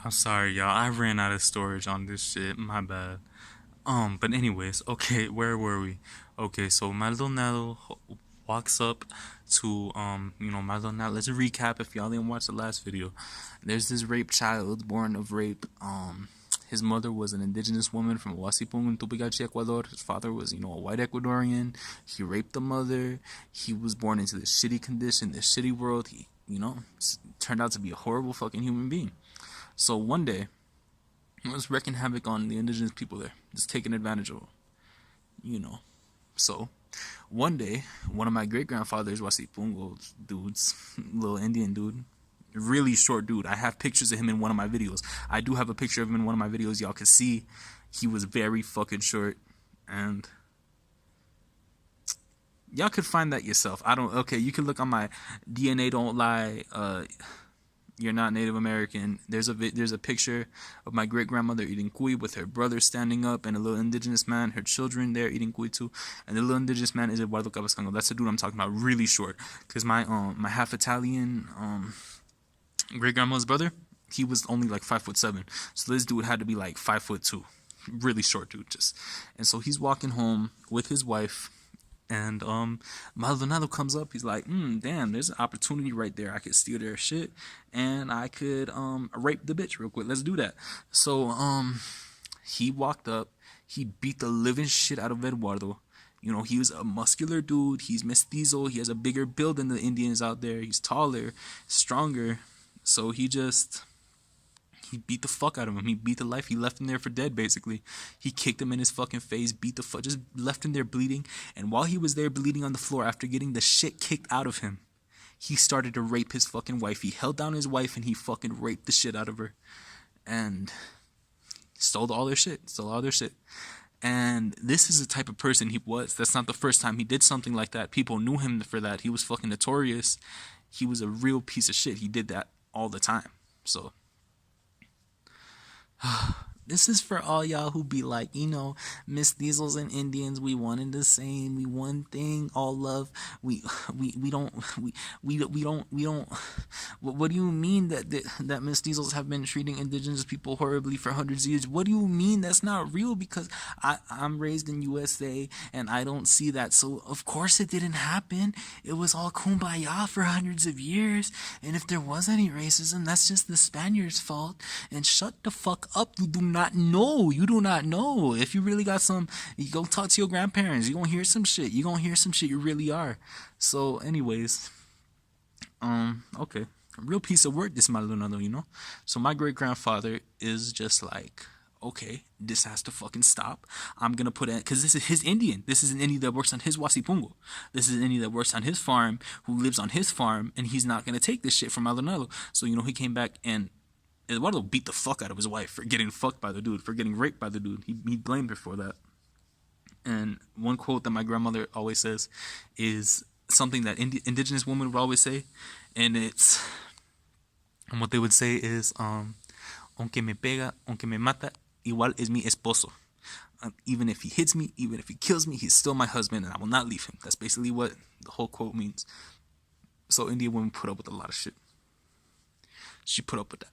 I'm sorry, y'all. I ran out of storage on this shit. My bad. But anyways, okay, where were we? Okay, so Maldonado walks up to Maldonado. Let's recap if y'all didn't watch the last video. There's this rape child born of rape. His mother was an indigenous woman from Huasipung in Tupigachi, Ecuador. His father was, a white Ecuadorian. He raped the mother. He was born into this shitty condition, this shitty world. He, turned out to be a horrible fucking human being. So one day, he was wreaking havoc on the indigenous people there, just taking advantage of them. So one day, one of my great grandfathers, Wasipungo dudes, little Indian dude, really short dude. I have pictures of him in one of my videos. I do have a picture of him in one of my videos. Y'all can see he was very fucking short, and y'all could find that yourself. Okay, you can look on my DNA Don't Lie. You're not Native American. There's a picture of my great grandmother eating cuy with her brother standing up and a little indigenous man, her children there eating cuy too, and the little indigenous man is Eduardo Cabascango. That's the dude I'm talking about, really short. Cause my half Italian great grandma's brother, he was only like 5'7", so this dude had to be like 5'2", really short dude just. And so he's walking home with his wife. And Maldonado comes up. He's like, damn, there's an opportunity right there. I could steal their shit, and I could rape the bitch real quick. Let's do that. So he walked up. He beat the living shit out of Eduardo. He was a muscular dude. He's mestizo. He has a bigger build than the Indians out there. He's taller, stronger. So he beat the fuck out of him. He beat the life. He left him there for dead, basically. He kicked him in his fucking face, beat the fuck, just left him there bleeding. And while he was there bleeding on the floor after getting the shit kicked out of him, he started to rape his fucking wife. He held down his wife and he fucking raped the shit out of her. And stole all their shit. And this is the type of person he was. That's not the first time he did something like that. People knew him for that. He was fucking notorious. He was a real piece of shit. He did that all the time. So this is for all y'all who be like, mestizos and Indians, we one and the same, we one thing, all love. We don't. What do you mean that mestizos have been treating indigenous people horribly for hundreds of years? What do you mean that's not real? Because I'm raised in USA and I don't see that. So of course it didn't happen. It was all kumbaya for hundreds of years. And if there was any racism, that's just the Spaniards' fault. And shut the fuck up. You do not know. If you really got you go talk to your grandparents. You gonna hear some shit. You really are. So anyways, okay. A real piece of work, this Maldonado, So my great grandfather is just like, okay, this has to fucking stop. I'm gonna put in, because this is his Indian. This is an Indian that works on his Wasipungo. This is an Indian that works on his farm, who lives on his farm, and he's not gonna take this shit from Maldonado. So he came back and Eduardo beat the fuck out of his wife for getting fucked by the dude, for getting raped by the dude. He blamed her for that. And one quote that my grandmother always says is something that indigenous women would always say, and what they would say is, aunque me pega, aunque me mata, igual es mi esposo. Even if he hits me, even if he kills me, he's still my husband, and I will not leave him. That's basically what the whole quote means. So Indian women put up with a lot of shit. She put up with that.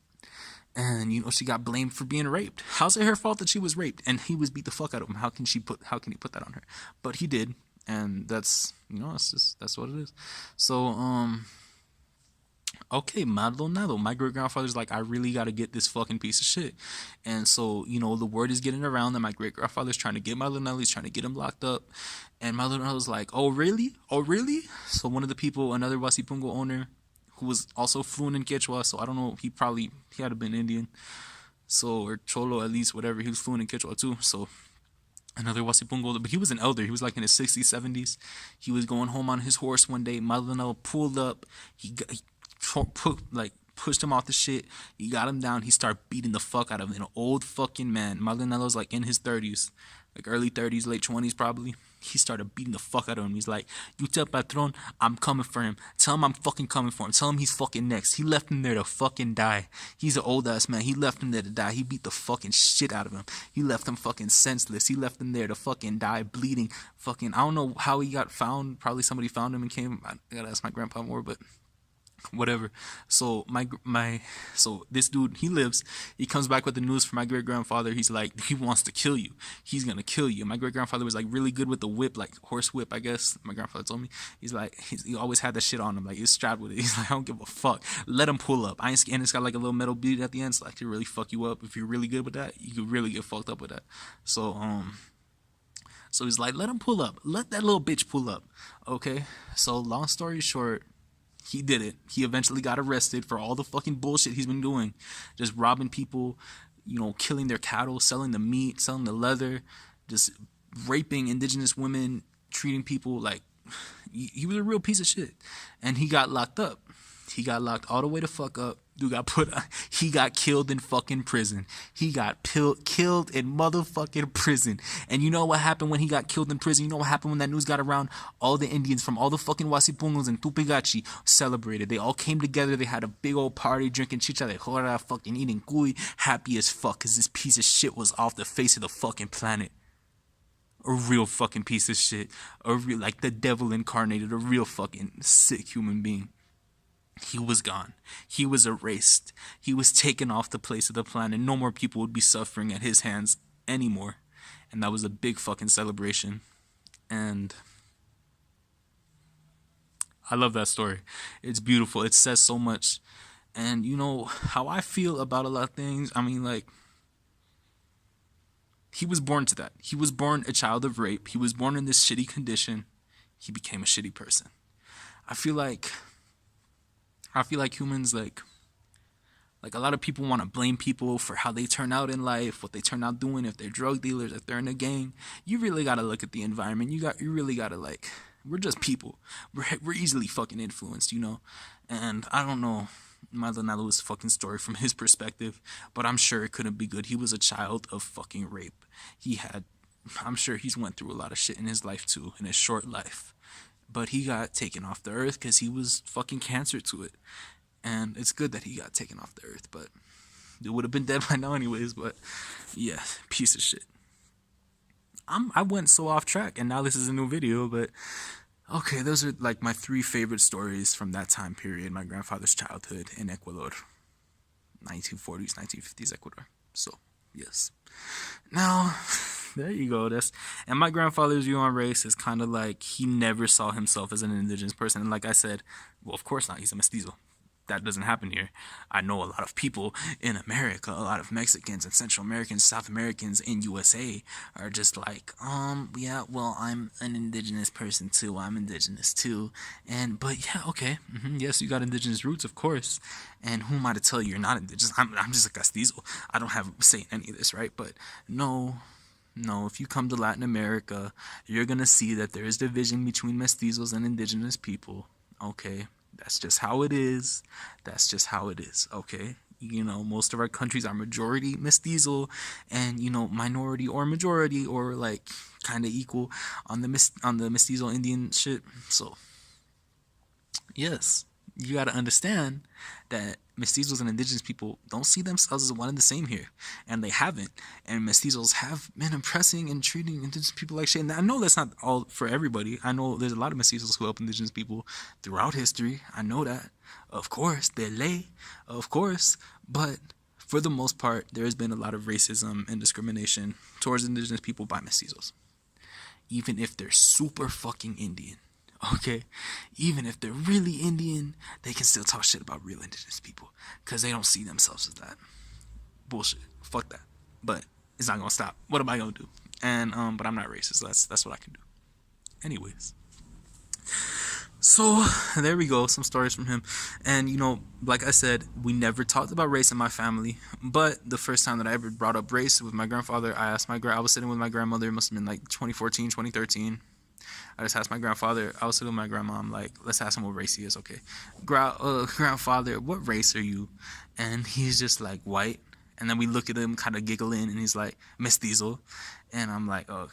And she got blamed for being raped. How's it her fault that she was raped and he was beat the fuck out of him? How can he put that on her? But he did, and that's that's what it is. So okay, Maldonado, my great grandfather's like, I really gotta get this fucking piece of shit. And so the word is getting around that my great grandfather's trying to get Maldonado. He's trying to get him locked up. And Maldonado's like, oh really? So one of the people, another Wasipungo owner, who was also fluent in Quechua, so I don't know, he had to been Indian, so, or Cholo at least, whatever, he was fluent in Quechua too. So another Wasipungo, but he was an elder, he was like in his 60s, 70s. He was going home on his horse one day. Maldonado pulled up, he pushed him off the shit, he got him down, he started beating the fuck out of him, an old fucking man. Maldonado's like in his 30s, like early 30s, late 20s probably. He started beating the fuck out of him. He's like, you tell Patron, I'm coming for him. Tell him I'm fucking coming for him. Tell him he's fucking next. He left him there to fucking die. He's an old ass man. He left him there to die. He beat the fucking shit out of him. He left him fucking senseless. He left him there to fucking die, bleeding. Fucking, I don't know how he got found. Probably somebody found him and came. I gotta ask my grandpa more, but whatever. So so this dude, he lives. He comes back with the news from my great grandfather. He's like, he wants to kill you. He's gonna kill you. My great grandfather was like really good with the whip, like horse whip, I guess. My grandfather told me. He's like, he always had that shit on him, like he's strapped with it. He's like, I don't give a fuck. Let him pull up. I ain't scared. And it's got like a little metal bead at the end, so like to really fuck you up. If you're really good with that, you could really get fucked up with that. So so he's like, let him pull up. Let that little bitch pull up. Okay. So long story short, he did it. He eventually got arrested for all the fucking bullshit he's been doing. Just robbing people, killing their cattle, selling the meat, selling the leather, just raping indigenous women, treating people like he was a real piece of shit. And he got locked up. He got locked all the way to fuck up. Dude got he got killed in fucking prison. He got killed in motherfucking prison. And you know what happened when he got killed in prison? You know what happened when that news got around? All the Indians from all the fucking Wasipungos and Tupigachi celebrated. They all came together. They had a big old party, drinking chicha de jora, fucking eating cuy, happy as fuck, because this piece of shit was off the face of the fucking planet. A real fucking piece of shit. Like the devil incarnated, a real fucking sick human being. He was gone. He was erased. He was taken off the place of the planet. No more people would be suffering at his hands anymore. And that was a big fucking celebration. And I love that story. It's beautiful. It says so much. And you know how I feel about a lot of things. I mean, like, he was born to that. He was born a child of rape. He was born in this shitty condition. He became a shitty person. I feel like humans, like a lot of people want to blame people for how they turn out in life, what they turn out doing, if they're drug dealers, if they're in a gang. You really got to look at the environment. You really got to, like, we're just people. We're easily fucking influenced, And I don't know Maldonado's fucking story from his perspective, but I'm sure it couldn't be good. He was a child of fucking rape. I'm sure he's went through a lot of shit in his life too, in his short life. But he got taken off the earth because he was fucking cancer to it. And it's good that he got taken off the earth, but it would have been dead by now anyways. But yeah, piece of shit. I went so off track, and now this is a new video, but okay, those are like my 3 favorite stories from that time period, my grandfather's childhood in Ecuador. 1940s, 1950s Ecuador. So, yes. Now, there you go. And my grandfather's view on race is kind of like he never saw himself as an indigenous person. And like I said, well, of course not. He's a mestizo. That doesn't happen here. I know a lot of people in America, a lot of Mexicans and Central Americans, South Americans in USA are just like, yeah, well, I'm an indigenous person too. I'm indigenous too. But yeah, okay. Yes, you got indigenous roots, of course. And who am I to tell you you're not indigenous? I'm just a castizo. I don't have a say in any of this, right? But no, if you come to Latin America, you're going to see that there is division between mestizos and indigenous people. Okay. That's just how it is. Okay. Most of our countries are majority mestizo and, minority or majority or like kind of equal on the mestizo Indian shit. So, yes, you got to understand that mestizos and indigenous people don't see themselves as one and the same here, and they haven't. And mestizos have been oppressing and treating indigenous people like shit. And I know that's not all for everybody. I know there's a lot of mestizos who help indigenous people throughout history. I know that, of course, de ley, of course. But for the most part, there has been a lot of racism and discrimination towards indigenous people by mestizos, even if they're super fucking Indian. Okay, even if they're really Indian, they can still talk shit about real indigenous people because they don't see themselves as that. Bullshit. Fuck that. But it's not gonna stop. What am I gonna do? And but I'm not racist. So that's what I can do. Anyways, so there we go. Some stories from him. And like I said, we never talked about race in my family. But the first time that I ever brought up race with my grandfather, I was sitting with my grandmother. It must have been like 2014, 2013. I just asked my grandfather. I was sitting with my grandma. I'm like, let's ask him what race he is. Okay, grandfather, what race are you? And he's just like, white. And then we look at him, kind of giggling, and he's like, mestizo. And I'm like, oh,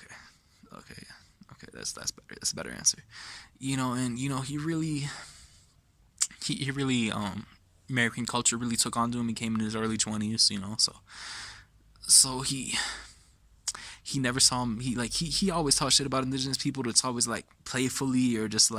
okay, that's better. That's a better answer. He really American culture really took on to him. He came in his early 20s. So he never saw him. He always talked shit about indigenous people. It's always like playfully or just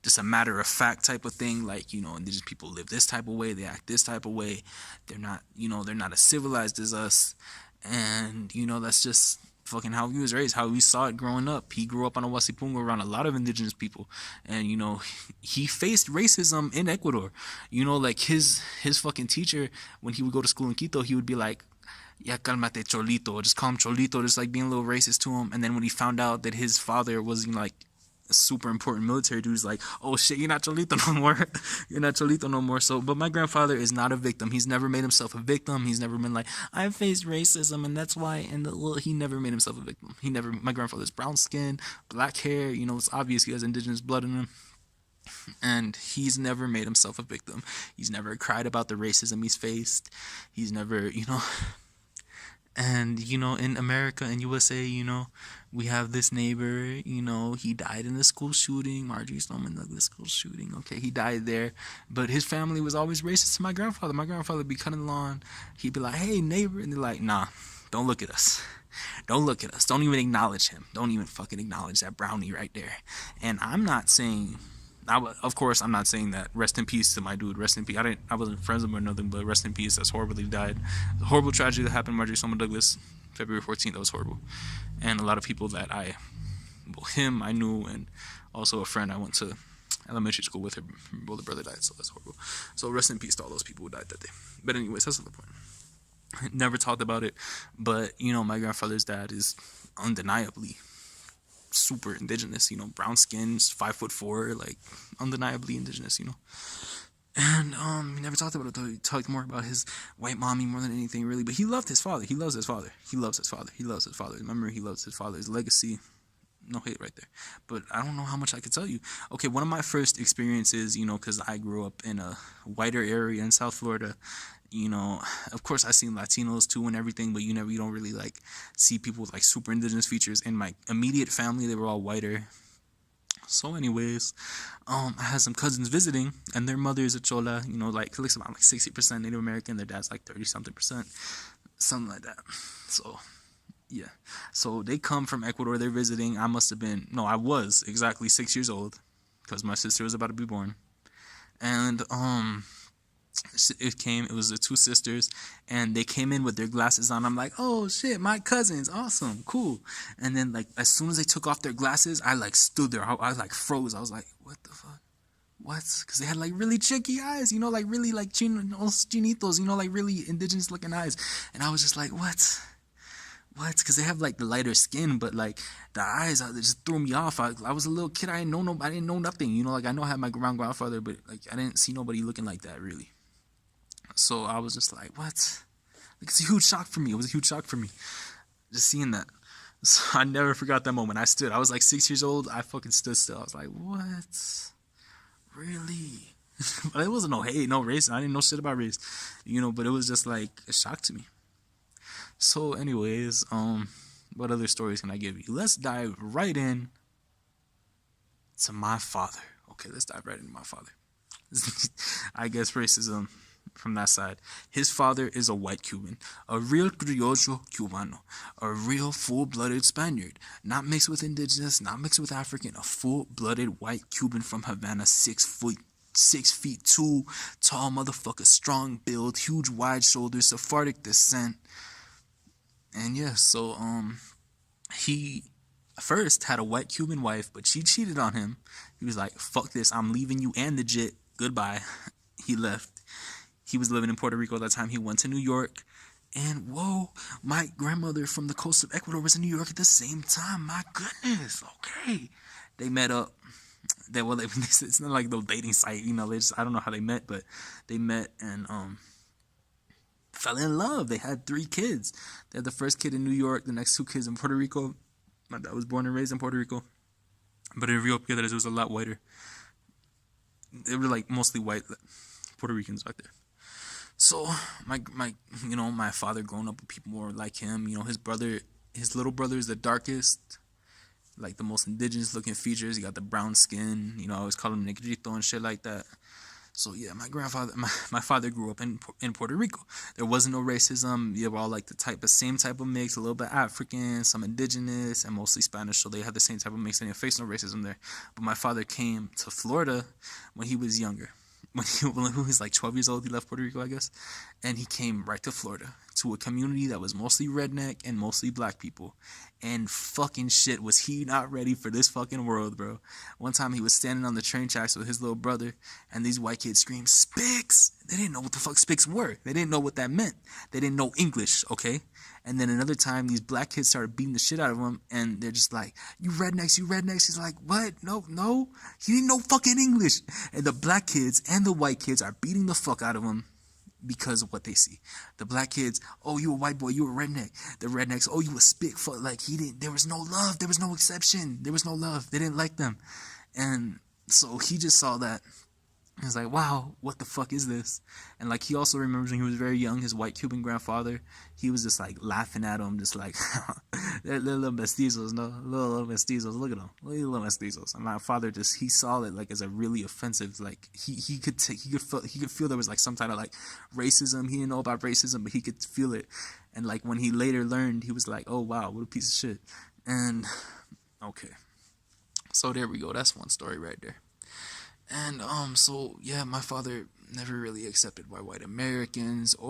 just a matter of fact type of thing. Like, indigenous people live this type of way, they act this type of way. They're not as civilized as us. And, that's just fucking how he was raised, how we saw it growing up. He grew up on a Wasipungo around a lot of indigenous people. And, he faced racism in Ecuador. Like his fucking teacher, when he would go to school in Quito, he would be like, "Ya calmate, Cholito," just call him Cholito, just like being a little racist to him. And then when he found out that his father was, like, a super important military dude, he's like, "Oh shit, you're not Cholito no more." You're not Cholito no more. So, but my grandfather is not a victim. He's never made himself a victim. He's never been like, "I faced racism and that's why," he never made himself a victim. My grandfather's brown skin, black hair, it's obvious he has indigenous blood in him. And he's never made himself a victim. He's never cried about the racism he's faced. He's never, And, in America and USA, we have this neighbor, he died in the school shooting, Marjorie Stoneman Douglas school shooting. Okay, he died there. But his family was always racist to my grandfather. My grandfather would be cutting the lawn. He'd be like, "Hey, neighbor." And they're like, "Nah, don't look at us. Don't look at us. Don't even acknowledge him. Don't even fucking acknowledge that brownie right there." And I'm not saying... of course, I'm not saying that. Rest in peace to my dude. Rest in peace. I wasn't friends with him or nothing, but rest in peace. That's horribly died. The horrible tragedy that happened to Marjorie Stoneman Douglas, February 14th. That was horrible. And a lot of people that I knew, and also a friend I went to elementary school with. Her older brother died, so that's horrible. So rest in peace to all those people who died that day. But anyways, that's not the point. Never talked about it, but my grandfather's dad is undeniably super indigenous, brown skin, 5'4", like undeniably indigenous, And he never talked about it though. He talked more about his white mommy more than anything, really. But he loved his father. He loves his father. He loves his father. He loves his father. Remember, he loves his father's legacy. No hate right there. But I don't know how much I could tell you. Okay, one of my first experiences, because I grew up in a whiter area in South Florida. Of course I seen Latinos too and everything, but you don't really like see people with like super indigenous features. In my immediate family, they were all whiter. So anyways, I had some cousins visiting, and their mother is a chola, like looks about like 60% Native American, their dad's like 30-something%, something like that. So yeah, so they come from Ecuador, they're visiting. I was exactly 6 years old, because my sister was about to be born. And it was the two sisters, and they came in with their glasses on. I'm like, "Oh shit, my cousins, awesome, cool." And then like as soon as they took off their glasses, I like stood there. I like froze. I was like, "What the fuck? What?" Because they had like really chicky eyes, like really like chinitos, like really indigenous looking eyes. And I was just like, what? Because they have like the lighter skin, but like the eyes, they just threw me off. I was a little kid. I didn't know nothing. Like I know I had my grandfather, but like I didn't see nobody looking like that really. So I was just like, what? Like, it's a huge shock for me. It was a huge shock for me, just seeing that. So I never forgot that moment. I was like 6 years old. I fucking stood still. I was like, what? Really? But it wasn't no hate, no race. I didn't know shit about race, but it was just like a shock to me. So anyways, what other stories can I give you? Let's dive right in to my father. Okay, let's dive right into my father. I guess racism from that side. His father is a white Cuban, a real criollo Cubano, a real full-blooded Spaniard, not mixed with indigenous, not mixed with African, a full-blooded white Cuban from Havana, 6'2", tall motherfucker, strong build, huge wide shoulders, Sephardic descent. And yeah, so he first had a white Cuban wife, but she cheated on him. He was like, "Fuck this, I'm leaving you and the jit, goodbye." He left. He was living in Puerto Rico at that time. He went to New York. And whoa, my grandmother from the coast of Ecuador was in New York at the same time. My goodness. Okay. They met up. It's not like the dating site, I don't know how they met, but they met and fell in love. They had 3 kids. They had the first kid in New York, the next 2 kids in Puerto Rico. My dad was born and raised in Puerto Rico. But in Rio Piedras, it was a lot whiter. They were like mostly white Puerto Ricans back there. So my father growing up with people more like him, his little brother is the darkest, like the most indigenous looking features. He got the brown skin, I always call him negrito and shit like that. So yeah, my father grew up in Puerto Rico. There wasn't no racism. You were all like the same type of mix, a little bit African, some indigenous, and mostly Spanish. So they had the same type of mix. They didn't face no racism there. But my father came to Florida when he was younger. When he was like 12 years old, he left Puerto Rico, I guess, and he came right to Florida to a community that was mostly redneck and mostly black people. And fucking shit, was he not ready for this fucking world, bro? One time he was standing on the train tracks with his little brother, and these white kids screamed, "Spicks!" They didn't know what the fuck Spicks were. They didn't know what that meant. They didn't know English, okay? And then another time, these black kids started beating the shit out of him, and they're just like, "You rednecks, you rednecks." He's like, "What? No, no." He didn't know fucking English. And the black kids and the white kids are beating the fuck out of him because of what they see. The black kids, "Oh, you a white boy, you a redneck." The rednecks, "Oh, you a spick." Like, he didn't, there was no love, there was no exception, there was no love. They didn't like them. And so he just saw that. He was like, "Wow, what the fuck is this?" And like, he also remembers when he was very young, his white Cuban grandfather, he was just like laughing at him, just like, "They're little mestizos, no, little mestizos. Look at them, little mestizos." And my father just, he saw it like as a really offensive, like he could feel there was like some kind of like racism. He didn't know about racism, but he could feel it. And like when he later learned, he was like, "Oh wow, what a piece of shit." And okay, so there we go. That's one story right there. And so yeah, my father never really accepted white Americans